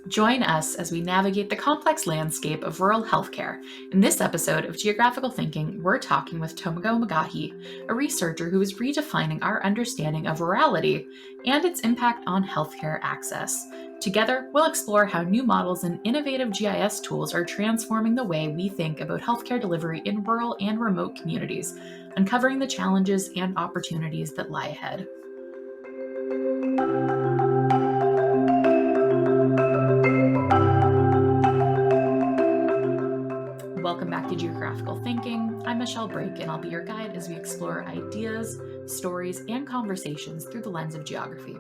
Join us as we navigate the complex landscape of rural healthcare. In this episode of Geographical Thinking, we're talking with Tomoko McGaughey, a researcher who is redefining our understanding of rurality and its impact on healthcare access. Together, we'll explore how new models and innovative GIS tools are transforming the way we think about healthcare delivery in rural and remote communities, uncovering the challenges and opportunities that lie ahead. Welcome back to Geographical Thinking. I'm Michelle Brake, and I'll be your guide as we explore ideas, stories, and conversations through the lens of geography.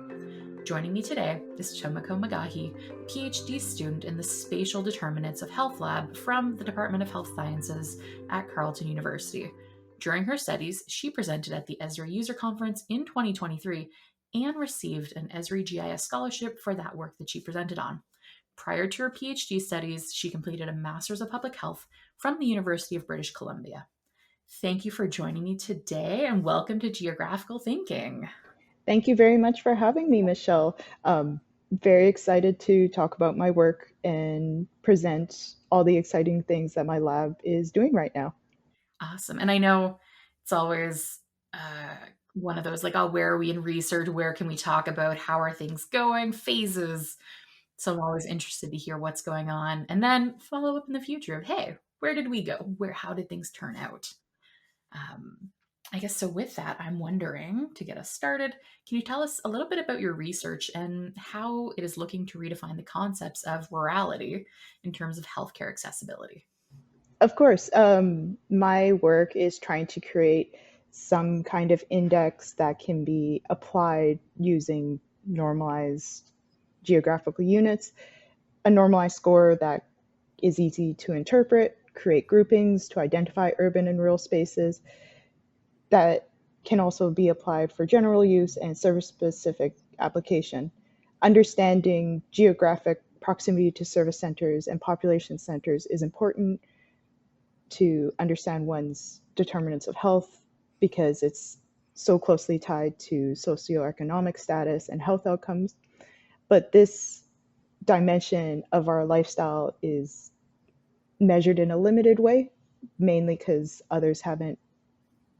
Joining me today is Tomoko McGaughey, PhD student in the Spatial Determinants of Health Lab from the Department of Health Sciences at Carleton University. During her studies, she presented at the Esri User Conference in 2023 and received an Esri GIS scholarship for that work that she presented on. Prior to her PhD studies, she completed a Master's of Public Health from the University of British Columbia. Thank you for joining me today and welcome to Geographical Thinking. Thank you very much for having me, Michelle. Very excited to talk about my work and present all the exciting things that my lab is doing right now. Awesome. And I know it's always one of those like, oh, where are we in research? Where can we talk about? How are things going? Phases. So I'm always interested to hear what's going on and then follow up in the future of, hey, where did we go? How did things turn out? I guess so. With that, I'm wondering to get us started, can you tell us a little bit about your research and how it is looking to redefine the concepts of rurality in terms of healthcare accessibility? Of course, my work is trying to create some kind of index that can be applied using normalized geographical units, a normalized score that is easy to interpret, create groupings to identify urban and rural spaces, that can also be applied for general use and service-specific application. Understanding geographic proximity to service centers and population centers is important to understand one's determinants of health because it's so closely tied to socioeconomic status and health outcomes. But this dimension of our lifestyle is measured in a limited way, mainly because others haven't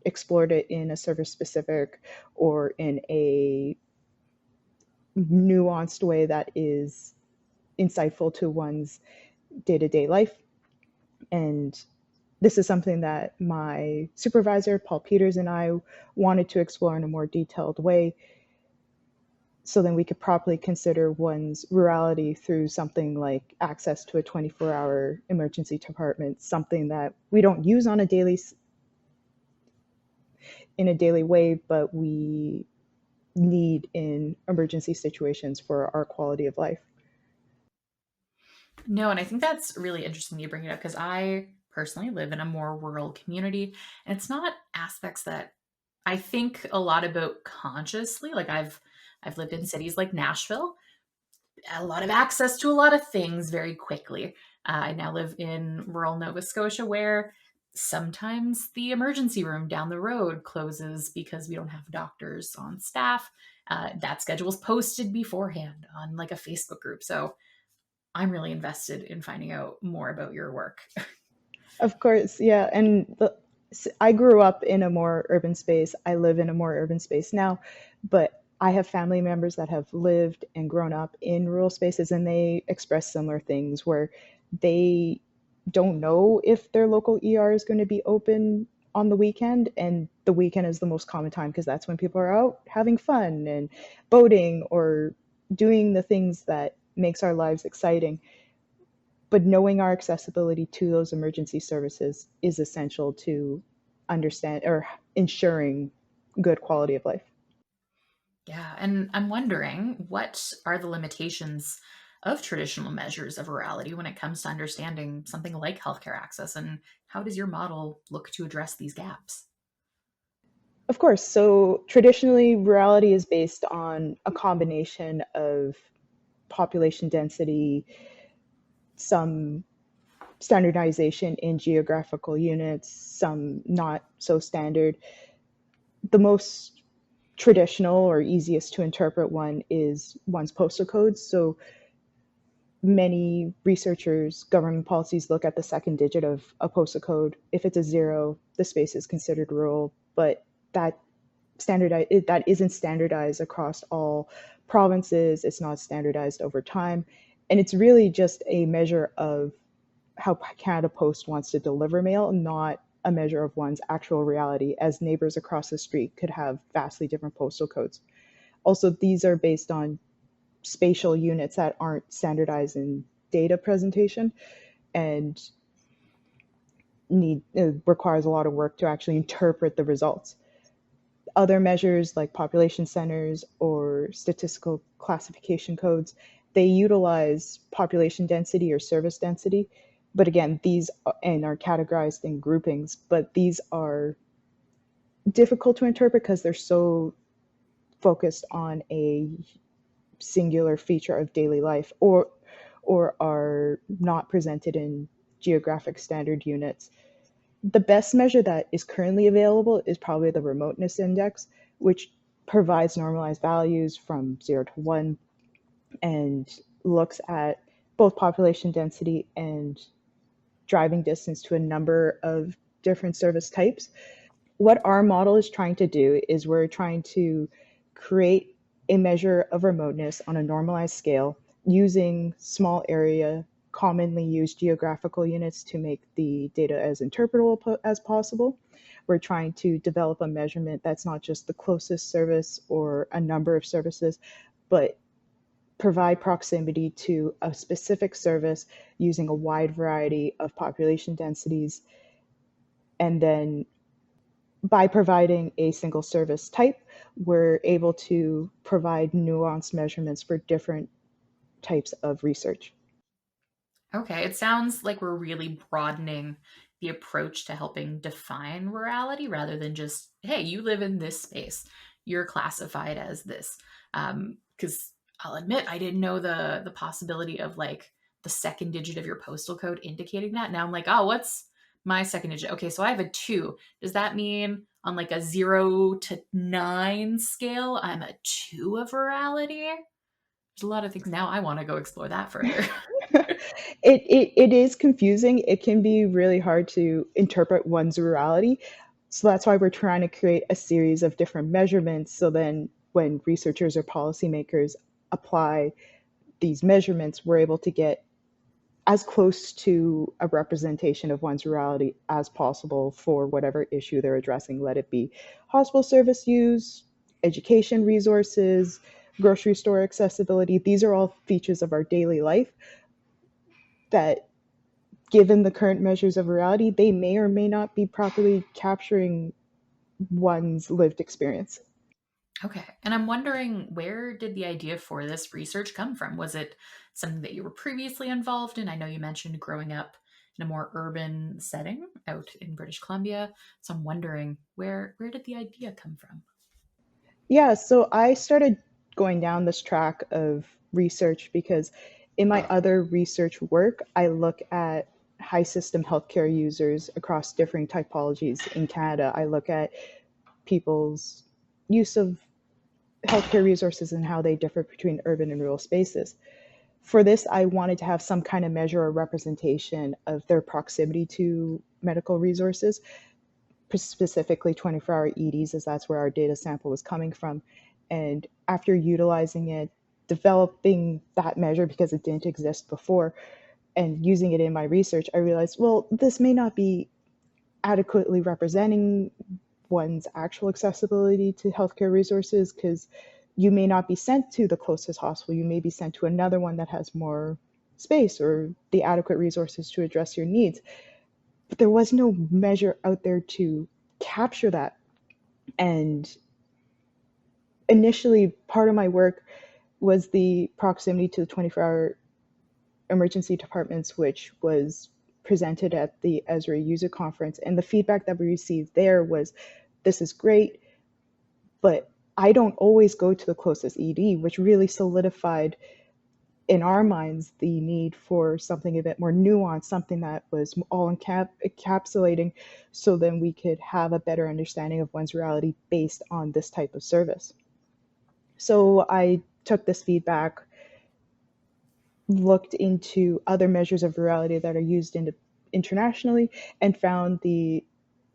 explored it in a service specific or in a nuanced way that is insightful to one's day-to-day life. And this is something that my supervisor, Paul Peters, and I wanted to explore in a more detailed way so then we could properly consider one's rurality through something like access to a 24-hour emergency department, something that we don't use on a daily way, but we need in emergency situations for our quality of life. No, and I think that's really interesting you bring it up because I personally live in a more rural community, and it's not aspects that I think a lot about consciously. Like I've lived in cities like Nashville, a lot of access to a lot of things very quickly. I now live in rural Nova Scotia where sometimes the emergency room down the road closes because we don't have doctors on staff. That schedule is posted beforehand on like a Facebook group. So I'm really invested in finding out more about your work. Of course, yeah. I grew up in a more urban space. I live in a more urban space now, but I have family members that have lived and grown up in rural spaces, and they express similar things where they don't know if their local ER is going to be open on the weekend, and the weekend is the most common time because that's when people are out having fun and boating or doing the things that makes our lives exciting. But knowing our accessibility to those emergency services is essential to understand or ensuring good quality of life. Yeah, and I'm wondering what are the limitations of traditional measures of rurality when it comes to understanding something like healthcare access, and how does your model look to address these gaps? Of course, so traditionally, rurality is based on a combination of population density, some standardization in geographical units, some not so standard. The most traditional or easiest to interpret one is one's postal codes. So many researchers, government policies look at the second digit of a postal code. If it's a zero, the space is considered rural, but that that isn't standardized across all provinces. It's not standardized over time, and it's really just a measure of how Canada Post wants to deliver mail, not a measure of one's actual reality, as neighbors across the street could have vastly different postal codes. Also, these are based on spatial units that aren't standardized in data presentation, and it requires a lot of work to actually interpret the results. Other measures like population centers or statistical classification codes, they utilize population density or service density. But again, these are categorized in groupings, but these are difficult to interpret because they're so focused on a singular feature of daily life, or are not presented in geographic standard units. The best measure that is currently available is probably the remoteness index, which provides normalized values from 0 to 1 and looks at both population density and driving distance to a number of different service types. What our model is trying to do is we're trying to create a measure of remoteness on a normalized scale using small area commonly used geographical units to make the data as interpretable as possible. We're trying to develop a measurement that's not just the closest service or a number of services, but provide proximity to a specific service using a wide variety of population densities. And then by providing a single service type, we're able to provide nuanced measurements for different types of research. Okay, it sounds like we're really broadening the approach to helping define rurality rather than just, hey, you live in this space, you're classified as this. Because I'll admit, I didn't know the possibility of like the second digit of your postal code indicating that. Now I'm like, oh, what's my second digit? Okay, so I have a 2. Does that mean on like a 0 to 9 scale, I'm a 2 of rurality? There's a lot of things now I want to go explore that further. It is confusing. It can be really hard to interpret one's rurality. So that's why we're trying to create a series of different measurements. So then when researchers or policymakers apply these measurements, we're able to get as close to a representation of one's rurality as possible for whatever issue they're addressing, let it be hospital service use, education resources, grocery store accessibility. These are all features of our daily life that, given the current measures of reality, they may or may not be properly capturing one's lived experience. Okay. And I'm wondering, where did the idea for this research come from? Was it something that you were previously involved in? I know you mentioned growing up in a more urban setting out in British Columbia. So I'm wondering, where did the idea come from? Yeah, so I started going down this track of research because in my other research work, I look at high system healthcare users across different typologies in Canada. I look at people's use of healthcare resources and how they differ between urban and rural spaces. For this, I wanted to have some kind of measure or representation of their proximity to medical resources, specifically 24-hour EDs, as that's where our data sample was coming from. And after utilizing it, developing that measure because it didn't exist before, and using it in my research, I realized, well, this may not be adequately representing one's actual accessibility to healthcare resources because you may not be sent to the closest hospital. You may be sent to another one that has more space or the adequate resources to address your needs. But there was no measure out there to capture that. And initially, part of my work was the proximity to the 24-hour emergency departments, which was presented at the Esri user conference. And the feedback that we received there was, this is great, but I don't always go to the closest ED, which really solidified in our minds the need for something a bit more nuanced, something that was all encapsulating, so then we could have a better understanding of one's reality based on this type of service. So I took this feedback, looked into other measures of rurality that are used internationally and found the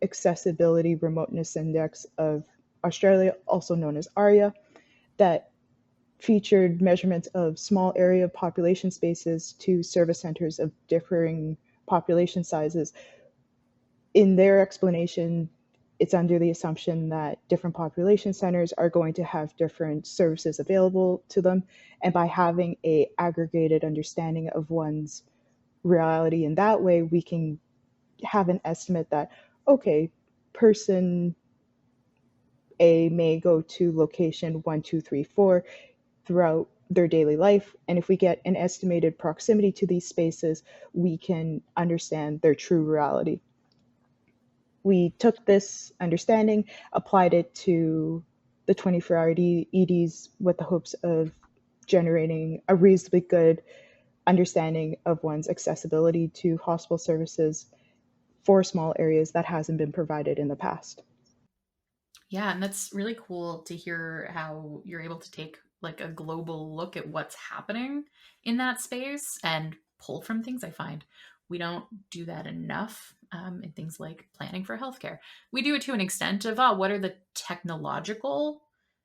accessibility remoteness index of Australia, also known as ARIA, that featured measurements of small area population spaces to service centers of differing population sizes. In their explanation, it's under the assumption that different population centers are going to have different services available to them. And by having a aggregated understanding of one's reality in that way, we can have an estimate that, okay, person A may go to location 1, 2, 3, 4 throughout their daily life. And if we get an estimated proximity to these spaces, we can understand their true reality. We took this understanding, applied it to the 24-hour EDs with the hopes of generating a reasonably good understanding of one's accessibility to hospital services for small areas that hasn't been provided in the past. Yeah, and that's really cool to hear how you're able to take like a global look at what's happening in that space and pull from things. I find we don't do that enough in things like planning for healthcare. We do it to an extent of, oh, what are the technological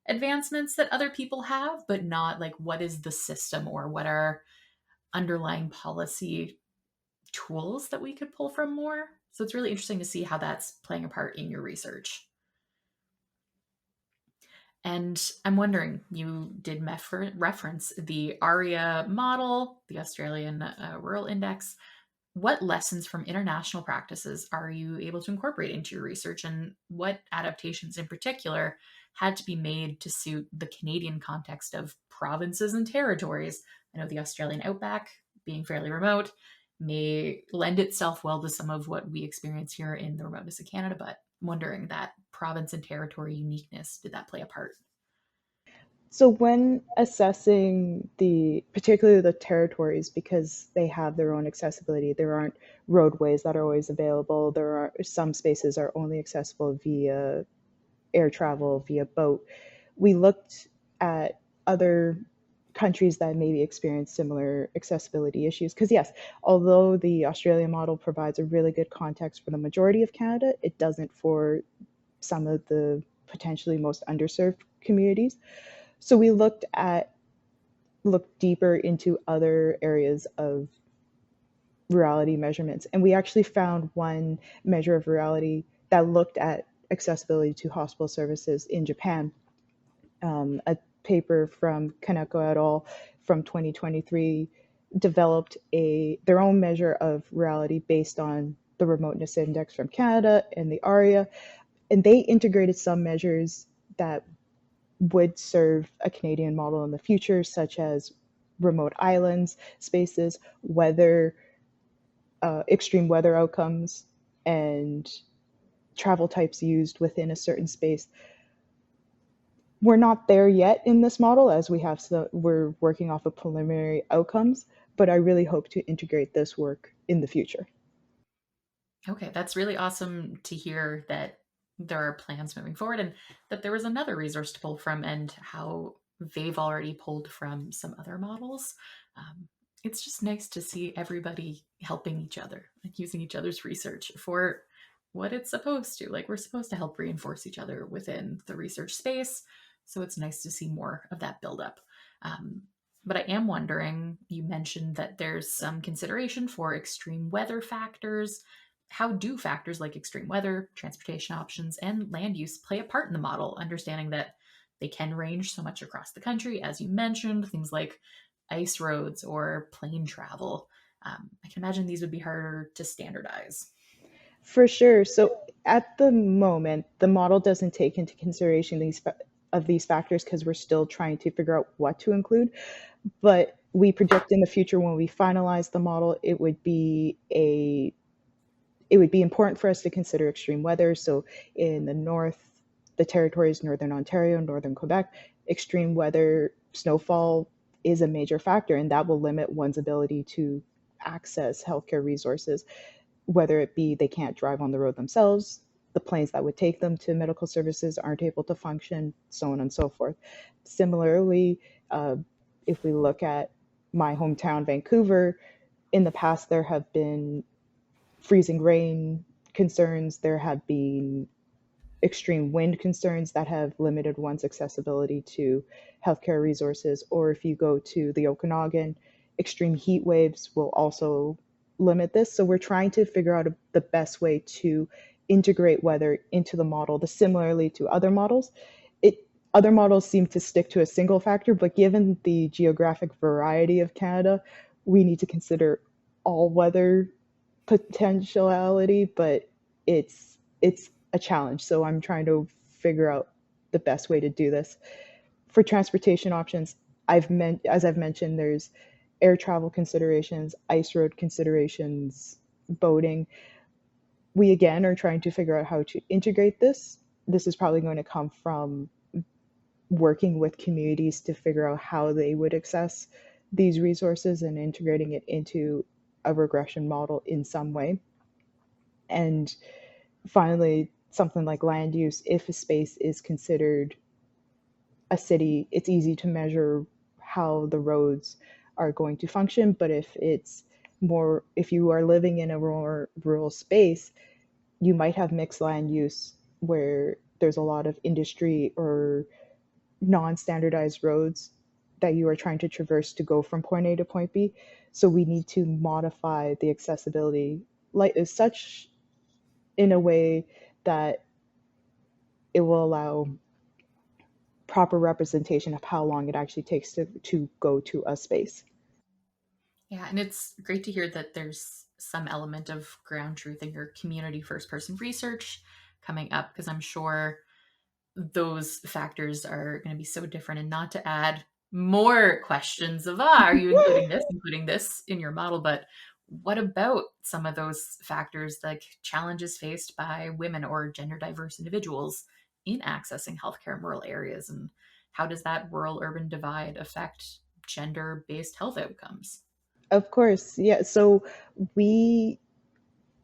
advancements that other people have, but not like what is the system or what are underlying policy tools that we could pull from more. So it's really interesting to see how that's playing a part in your research. And I'm wondering, you did reference the ARIA model, the Australian Rural Index. What lessons from international practices are you able to incorporate into your research, and what adaptations in particular had to be made to suit the Canadian context of provinces and territories? I know the Australian outback, being fairly remote, may lend itself well to some of what we experience here in the remoteness of Canada, but I'm wondering that province and territory uniqueness, did that play a part? So when assessing particularly the territories, because they have their own accessibility, there aren't roadways that are always available. There are some spaces are only accessible via air travel, via boat. We looked at other countries that maybe experience similar accessibility issues. Because yes, although the Australian model provides a really good context for the majority of Canada, it doesn't for some of the potentially most underserved communities. So we looked deeper into other areas of rurality measurements, and we actually found one measure of rurality that looked at accessibility to hospital services in Japan. A paper from Kaneko et al. From 2023 developed their own measure of rurality based on the remoteness index from Canada and the ARIA, and they integrated some measures that would serve a Canadian model in the future, such as remote islands, spaces, weather, extreme weather outcomes, and travel types used within a certain space. We're not there yet in this model, as we're working off of preliminary outcomes, but I really hope to integrate this work in the future. Okay, that's really awesome to hear that there are plans moving forward and that there was another resource to pull from and how they've already pulled from some other models. Um, it's just nice to see everybody helping each other, like using each other's research for what it's supposed to. Like, we're supposed to help reinforce each other within the research space. So it's nice to see more of that buildup. Um, but I am wondering, you mentioned that there's some consideration for extreme weather factors. How do factors like extreme weather, transportation options, and land use play a part in the model, understanding that they can range so much across the country, as you mentioned, things like ice roads or plane travel? I can imagine these would be harder to standardize. For sure. So at the moment, the model doesn't take into consideration these factors because we're still trying to figure out what to include. But we project in the future when we finalize the model, it would be important for us to consider extreme weather. So in the north, the territories, northern Ontario, northern Quebec, extreme weather, snowfall is a major factor, and that will limit one's ability to access healthcare resources, whether it be they can't drive on the road themselves, the planes that would take them to medical services aren't able to function, so on and so forth. Similarly, if we look at my hometown, Vancouver, in the past there have been freezing rain concerns, there have been extreme wind concerns that have limited one's accessibility to healthcare resources. Or if you go to the Okanagan, extreme heat waves will also limit this. So we're trying to figure out the best way to integrate weather into the model, the similarly to other models. Other models seem to stick to a single factor, but given the geographic variety of Canada, we need to consider all weather potentiality, but it's a challenge. So I'm trying to figure out the best way to do this. For transportation options, as I've mentioned, there's air travel considerations, ice road considerations, boating. We again are trying to figure out how to integrate this. This is probably going to come from working with communities to figure out how they would access these resources and integrating it into a regression model in some way. And finally, something like land use, if a space is considered a city, it's easy to measure how the roads are going to function. But if you are living in a rural space, you might have mixed land use where there's a lot of industry or non-standardized roads that you are trying to traverse to go from point A to point B. So we need to modify the accessibility like as such in a way that it will allow proper representation of how long it actually takes to go to a space. Yeah, and it's great to hear that there's some element of ground truth in your community first person research coming up, because I'm sure those factors are going to be so different. And not to add more questions of, are you including this in your model? But what about some of those factors, like challenges faced by women or gender diverse individuals in accessing healthcare in rural areas? And how does that rural urban divide affect gender based health outcomes? Of course, yeah. So we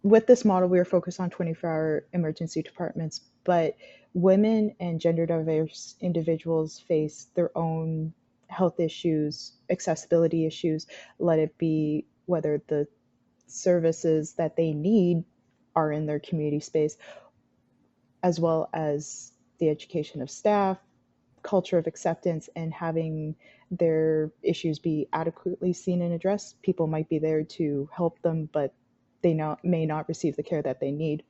with this model, we are focused on 24-hour emergency departments, but women and gender diverse individuals face their own health issues, accessibility issues, let it be whether the services that they need are in their community space, as well as the education of staff, culture of acceptance, and having their issues be adequately seen and addressed. People might be there to help them, but may not receive the care that they need.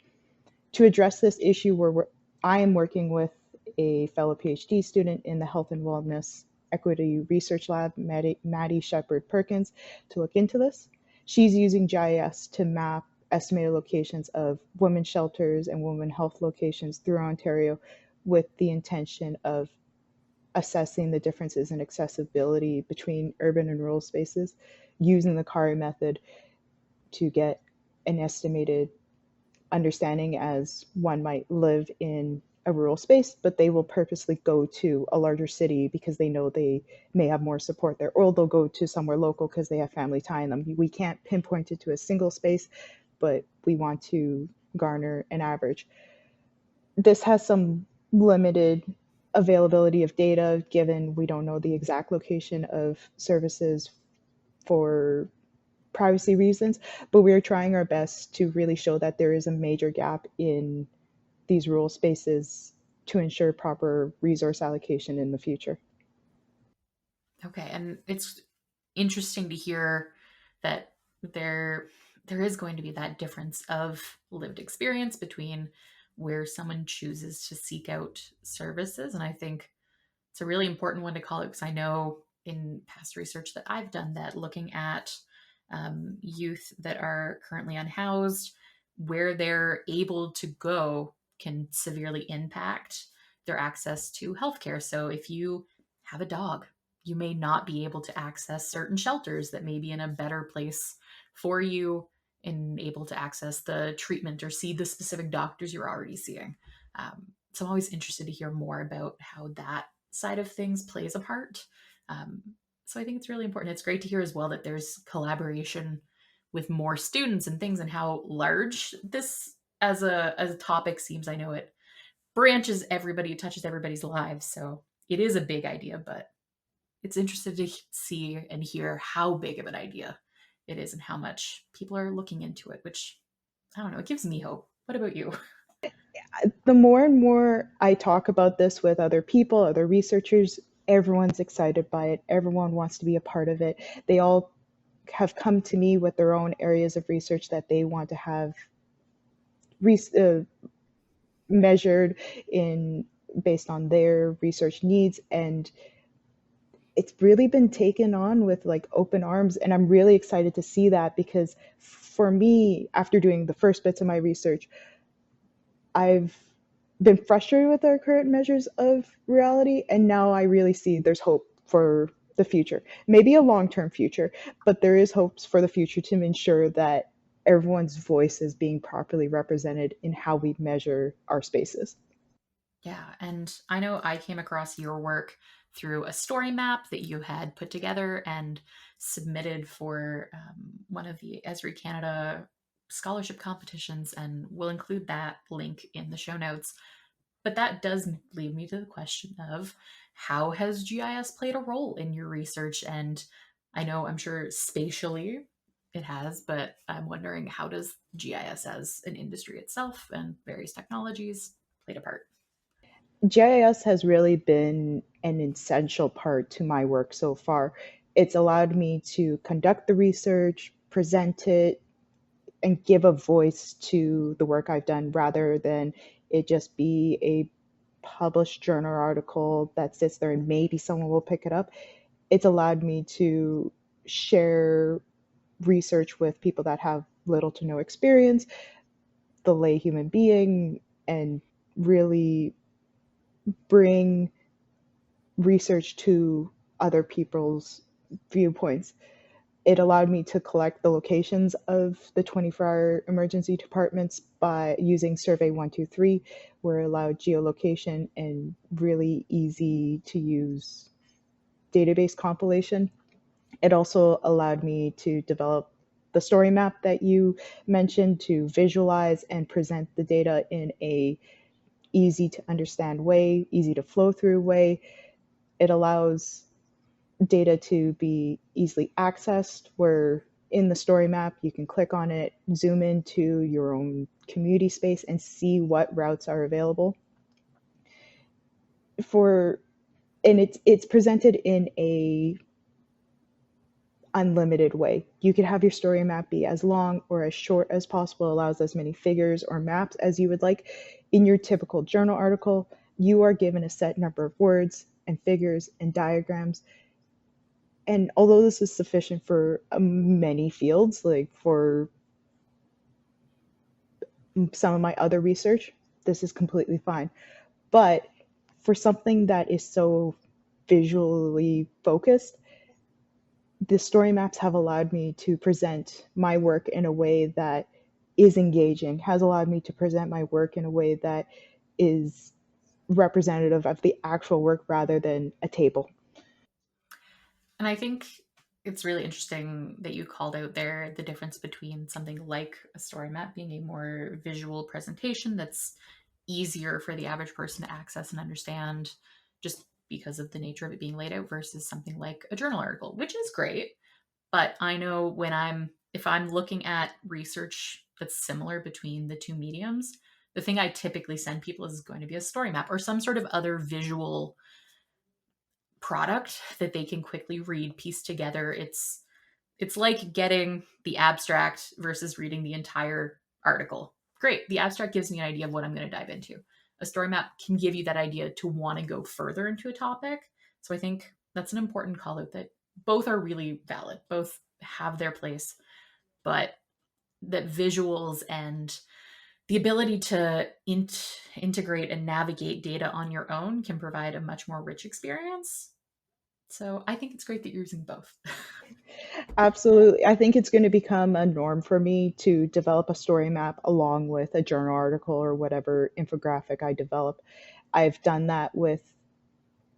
To address this issue, I am working with a fellow PhD student in the Health and Wellness Equity Research Lab, Maddie Shepard Perkins, to look into this. She's using GIS to map estimated locations of women's shelters and women health locations through Ontario with the intention of assessing the differences in accessibility between urban and rural spaces using the CARI method to get an estimated understanding as one might live in a rural space, but they will purposely go to a larger city because they know they may have more support there, or they'll go to somewhere local because they have family tie in them. We can't pinpoint it to a single space, but we want to garner an average. This has some limited availability of data given we don't know the exact location of services for privacy reasons, but we are trying our best to really show that there is a major gap in these rural spaces to ensure proper resource allocation in the future. Okay, and it's interesting to hear that there is going to be that difference of lived experience between where someone chooses to seek out services. And I think it's a really important one to call it, because I know in past research that I've done that looking at youth that are currently unhoused, where they're able to go can severely impact their access to healthcare. So if you have a dog, you may not be able to access certain shelters that may be in a better place for you and able to access the treatment or see the specific doctors you're already seeing. So I'm always interested to hear more about how that side of things plays a part. Um, so I think it's really important. It's great to hear as well that there's collaboration with more students and things, and how large this as a topic seems. I know it branches everybody, it touches everybody's lives. So it is a big idea, but it's interesting to see and hear how big of an idea it is and how much people are looking into it, which I don't know, it gives me hope. What about you? The more and more I talk about this with other people, other researchers, everyone's excited by it. Everyone wants to be a part of it. They all have come to me with their own areas of research that they want to have uh, measured in based on their research needs, and it's really been taken on with like open arms, and I'm really excited to see that because for me, after doing the first bits of my research, I've been frustrated with our current measures of reality, and now I really see there's hope for the future. Maybe a long-term future, but there is hopes for the future to ensure that everyone's voice is being properly represented in how we measure our spaces. Yeah, and I know I came across your work through a story map that you had put together and submitted for one of the Esri Canada scholarship competitions, and we'll include that link in the show notes. But that does lead me to the question of how has GIS played a role in your research? And I know, I'm sure spatially it has, but I'm wondering, how does GIS as an industry itself and various technologies played a part? GIS has really been an essential part to my work so far. It's allowed me to conduct the research, present it, and give a voice to the work I've done rather than it just be a published journal article that sits there and maybe someone will pick it up. It's allowed me to share research with people that have little to no experience, the lay human being, and really bring research to other people's viewpoints. It allowed me to collect the locations of the 24-hour emergency departments by using Survey 123, where it allowed geolocation and really easy to use database compilation. It also allowed me to develop the story map that you mentioned to visualize and present the data in a easy to understand way, easy to flow through way. It allows data to be easily accessed, where in the story map you can click on it, zoom into your own community space and see what routes are available for, and it's presented in a unlimited way. You could have your story map be as long or as short as possible. It allows as many figures or maps as you would like. In your typical journal article, you are given a set number of words and figures and diagrams. And although this is sufficient for many fields, like for some of my other research, this is completely fine. But for something that is so visually focused, the story maps have allowed me to present my work in a way that is engaging, has allowed me to present my work in a way that is representative of the actual work rather than a table. And I think it's really interesting that you called out there the difference between something like a story map being a more visual presentation that's easier for the average person to access and understand just because of the nature of it being laid out versus something like a journal article, which is great. But I know if I'm looking at research that's similar between the two mediums, the thing I typically send people is going to be a story map or some sort of other visual product that they can quickly read, piece together. It's like getting the abstract versus reading the entire article. Great. The abstract gives me an idea of what I'm going to dive into. A story map can give you that idea to want to go further into a topic. So I think that's an important call out that both are really valid. Both have their place, but that visuals and the ability to integrate and navigate data on your own can provide a much more rich experience. So I think it's great that you're using both. Absolutely. I think it's going to become a norm for me to develop a story map along with a journal article or whatever infographic I develop. I've done that with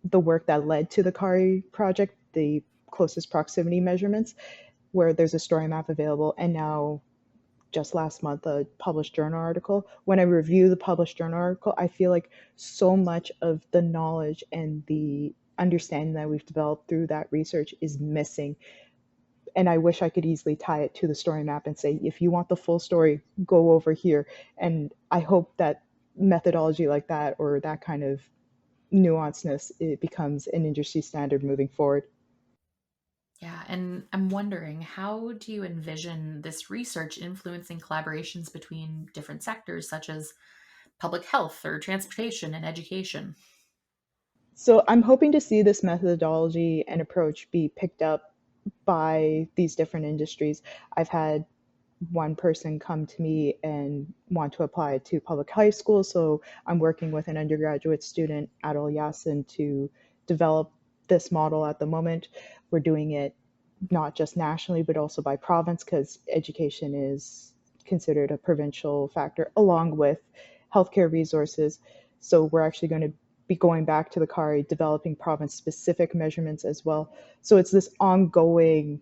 the work that led to the CARI project, the closest proximity measurements, where there's a story map available. And now, just last month, a published journal article. When I review the published journal article, I feel like so much of the knowledge and the understanding that we've developed through that research is missing. And I wish I could easily tie it to the story map and say, if you want the full story, go over here. And I hope that methodology like that, or that kind of nuanceness, it becomes an industry standard moving forward. Yeah, and I'm wondering, how do you envision this research influencing collaborations between different sectors, such as public health or transportation and education? So I'm hoping to see this methodology and approach be picked up by these different industries. I've had one person come to me and want to apply it to public high school. So I'm working with an undergraduate student at Yasin to develop this model at the moment. We're doing it not just nationally, but also by province, because education is considered a provincial factor along with healthcare resources. So we're actually going to be going back to the CARI, developing province specific measurements as well. So it's this ongoing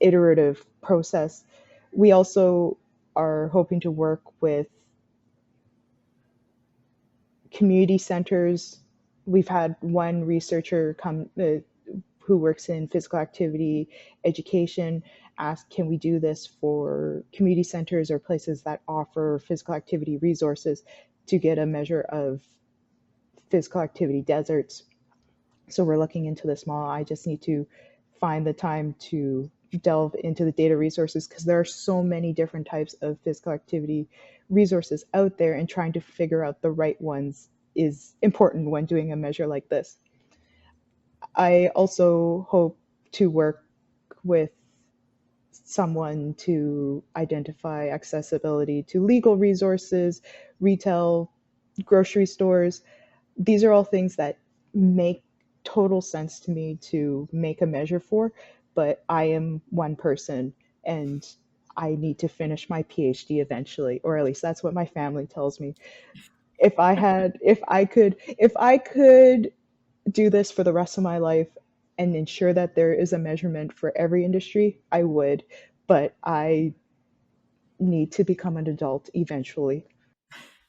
iterative process. We also are hoping to work with community centers. We've had one researcher come who works in physical activity education ask, can we do this for community centers or places that offer physical activity resources to get a measure of physical activity deserts. So we're looking into this model. I just need to find the time to delve into the data resources, because there are so many different types of physical activity resources out there, and trying to figure out the right ones is important when doing a measure like this. I also hope to work with someone to identify accessibility to legal resources, retail, grocery stores. These are all things that make total sense to me to make a measure for, but I am one person and I need to finish my PhD eventually, or at least that's what my family tells me. If I could do this for the rest of my life and ensure that there is a measurement for every industry, I would, but I need to become an adult eventually.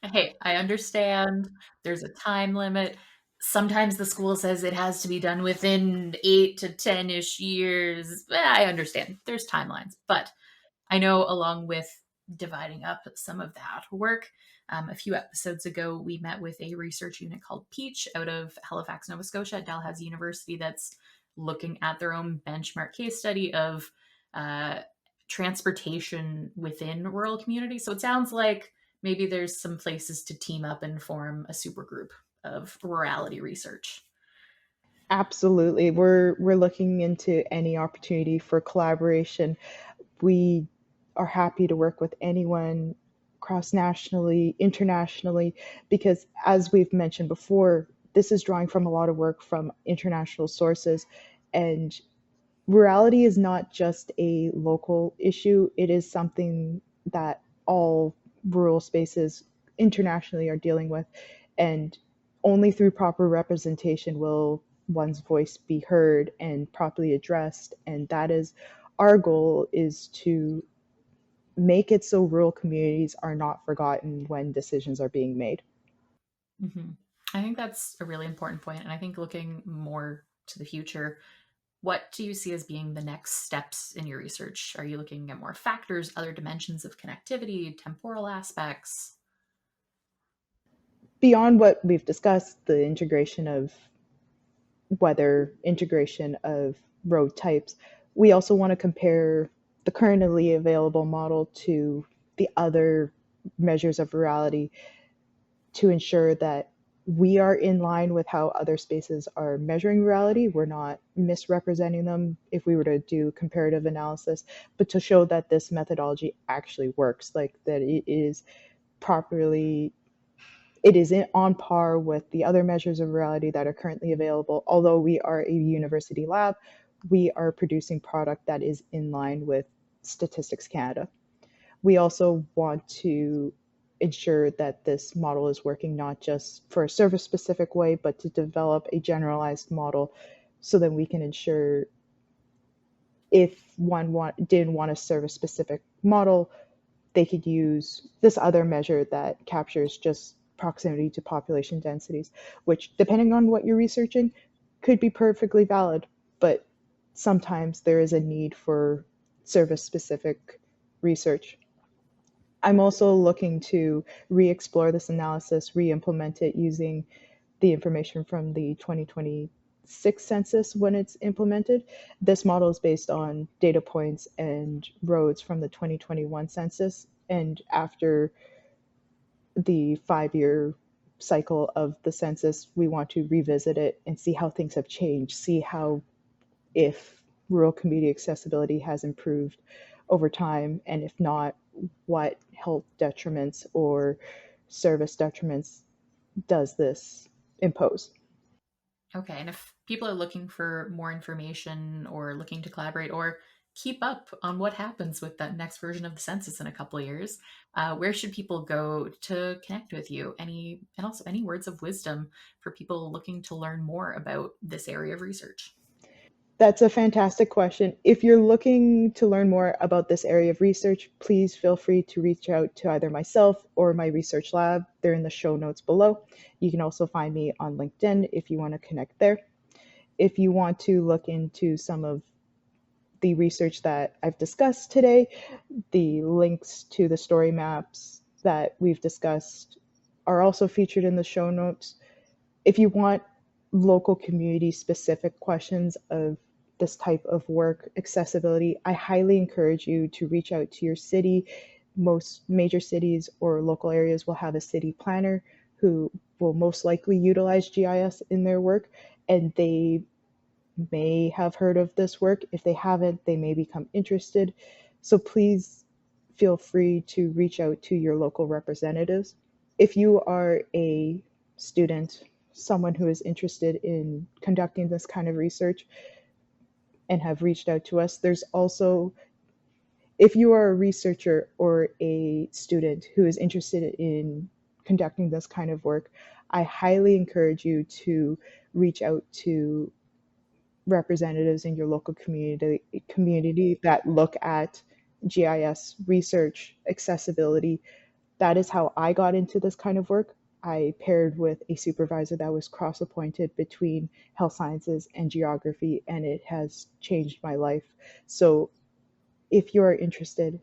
Hey, I understand there's a time limit. Sometimes the school says it has to be done within 8 to 10-ish years. I understand there's timelines, but I know along with dividing up some of that work, a few episodes ago, we met with a research unit called Peach out of Halifax, Nova Scotia at Dalhousie University that's looking at their own benchmark case study of uh, transportation within rural communities. So it sounds like maybe there's some places to team up and form a super group of rurality research. Absolutely. We're looking into any opportunity for collaboration. We are happy to work with anyone cross nationally, internationally, because as we've mentioned before, this is drawing from a lot of work from international sources. And rurality is not just a local issue, it is something that all rural spaces internationally are dealing with. And only through proper representation will one's voice be heard and properly addressed. And that is our goal, is to make it so rural communities are not forgotten when decisions are being made. Mm-hmm. I think that's a really important point. And I think looking more to the future, what do you see as being the next steps in your research? Are you looking at more factors, other dimensions of connectivity, temporal aspects? Beyond what we've discussed, the integration of weather, integration of road types, we also want to compare the currently available model to the other measures of rurality to ensure that we are in line with how other spaces are measuring rurality. We're not misrepresenting them if we were to do comparative analysis, but to show that this methodology actually works, like that it is properly, it is on par with the other measures of rurality that are currently available. Although we are a university lab, we are producing product that is in line with Statistics Canada. We also want to ensure that this model is working not just for a service specific way, but to develop a generalized model so that we can ensure if didn't want to serve a specific model, they could use this other measure that captures just proximity to population densities, which, depending on what you're researching, could be perfectly valid, but sometimes there is a need for service-specific research. I'm also looking to re-explore this analysis, re-implement it using the information from the 2026 census when it's implemented. This model is based on data points and roads from the 2021 census. And after the 5-year cycle of the census, we want to revisit it and see how things have changed, see how, if rural community accessibility has improved over time, and if not, what health detriments or service detriments does this impose. Okay, and if people are looking for more information or looking to collaborate or keep up on what happens with that next version of the census in a couple of years, where should people go to connect with you? And also any words of wisdom for people looking to learn more about this area of research? That's a fantastic question. If you're looking to learn more about this area of research, please feel free to reach out to either myself or my research lab. They're in the show notes below. You can also find me on LinkedIn if you want to connect there. If you want to look into some of the research that I've discussed today, the links to the story maps that we've discussed are also featured in the show notes. If you want local community specific questions of this type of work, accessibility, I highly encourage you to reach out to your city. Most major cities or local areas will have a city planner who will most likely utilize GIS in their work, and they may have heard of this work. If they haven't, they may become interested. So please feel free to reach out to your local representatives. If you are a student, someone who is interested in conducting this kind of research and have reached out to us, there's also, if you are a researcher or a student who is interested in conducting this kind of work, I highly encourage you to reach out to representatives in your local community that look at GIS research, accessibility. That is how I got into this kind of work. I paired with a supervisor that was cross appointed between health sciences and geography, and it has changed my life. So if you're interested,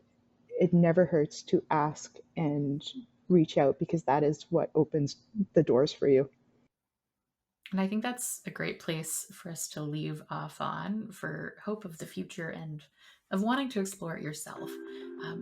it never hurts to ask and reach out, because that is what opens the doors for you. And I think that's a great place for us to leave off on for hope of the future and of wanting to explore it yourself.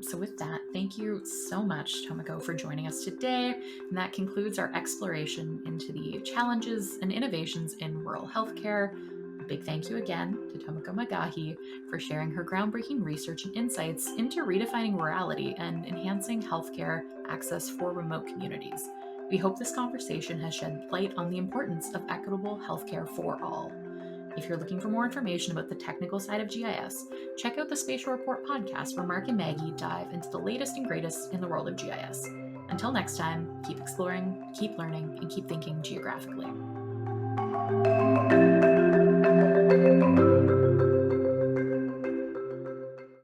So, with that, thank you so much, Tomoko, for joining us today. And that concludes our exploration into the challenges and innovations in rural healthcare. A big thank you again to Tomoko McGaughey for sharing her groundbreaking research and insights into redefining rurality and enhancing healthcare access for remote communities. We hope this conversation has shed light on the importance of equitable healthcare for all. If you're looking for more information about the technical side of GIS, check out the Spatial Report podcast where Mark and Maggie dive into the latest and greatest in the world of GIS. Until next time, keep exploring, keep learning, and keep thinking geographically.